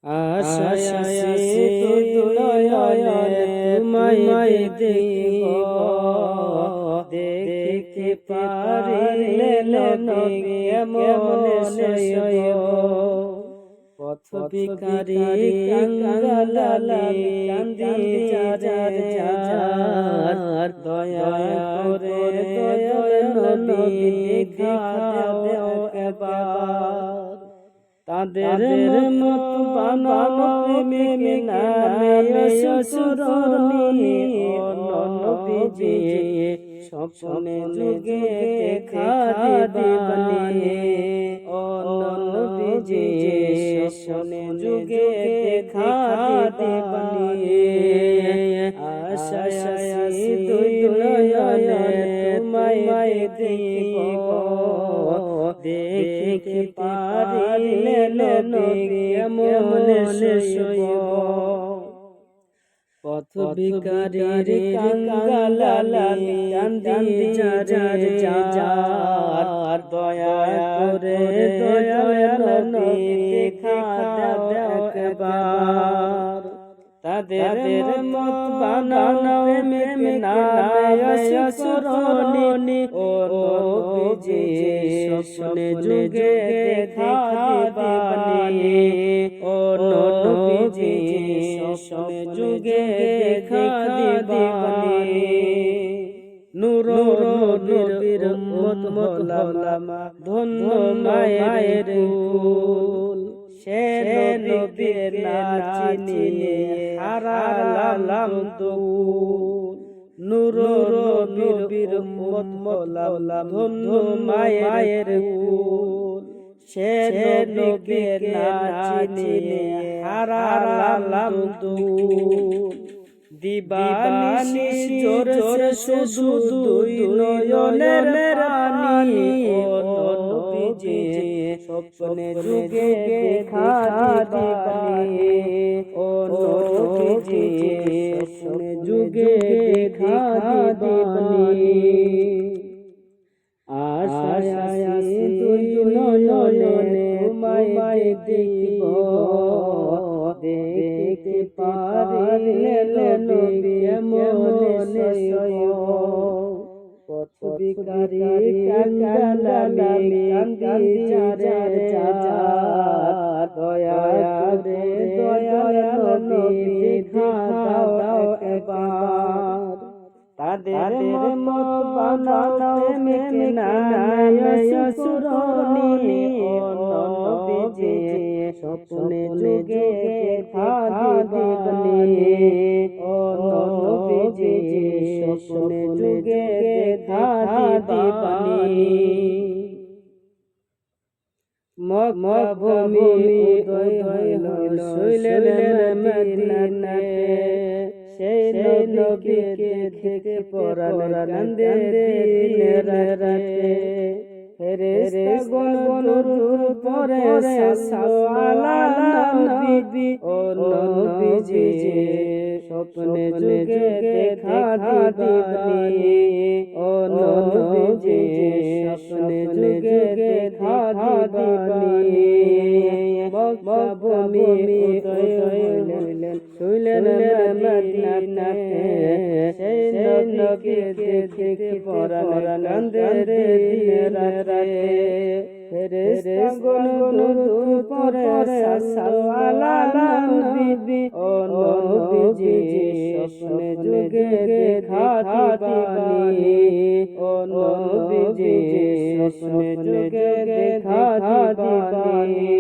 আশায় আসি নয়নে তোমায় দেখিব, দেখতে পারিলে নবী কেমন সইব। পথ ভিখারি কাঙ্গালালি কান্দি যার যার, দয়া করে দয়াল নবী দেখা দেও এবার। তাদের মত বানানো প্রেমিক নামে অসুরনি নবীজি স্বপ্নে যুগে দেখা দিবানি। ও নবীজি স্বপ্নে যুগে দেখা দিবানি। আশায় আসি দুই নয়নে তোমায় দেখিব, দেখতে পারিলে নবী কেমন সইব। পথ ভিখারির কাঙ্গালালি কান্দি যার যার, দয়া করে দয়াল নবী দেখা দেও একবার। তাদের মত বানানো প্রেমিক নামে অসুরনি ও নবীজি স্বপ্নে যুগে দেখা দিবানি। ও নবীজি স্বপ্নে যুগে দেখা দিবানি। নূর নবীর উম্মত হলাম ধন্য মায়ের কুল, সে নবীর না চিনিলে হারালাম দুল। নূর নবীর উম্মত হলাম ধন্য মায়ের কুল, সে নবীর না চিনিলে হারালাম দুল। দিবানিশি জোরে শুধু দুই নয়নের রানী, ও নবীজি স্বপ্নে যুগে দেখা দিবানি। ও নবীজি স্বপ্নে যুগে দেখা দিবানি। আশায় আসি দুই নয়নে তোমায় দেখিব, দেখতে পারিলে নবী কেমন সইব। পথ ভিখারি কাঙ্গালালি কান্দি যার যার, দয়া করে দয়াল নবী দেখা দাও একবার। তাদের মত বানানো প্রেমিক নামে অসুরনি ও নবীজি স্বপ্নে যুগে দেখা দিবানি। ও নবীজি স্বপ্নে যুগে দেখা দিবানি। মরুভূমি উদয় হইল শৈলের মদিনাতে, সেই নবীকে দেখে পরাণ কান্দে দিনের রাতে। ফেরেশতাগণ দরুদ পড়ে সাল্লাল্লাহু নবী, ও নবীজি স্বপ্নে যুগে দেখা দিবানি। ও নবীজি স্বপ্নে যুগে দেখা দিবানি। মরুভূমি উদয় হইলেন শুইলেন মদিনাতে, সেই নবীকে দেখে পরাণ কান্দে দিনের রাতে। ফেরেশতাগণ দরুদ পড়ে সাল্লাল্লাহু নবী, ও নবীজি স্বপ্নে যুগে দেখা দিবানি। ও নবীজি স্বপ্নে যুগে দেখা দিবানি।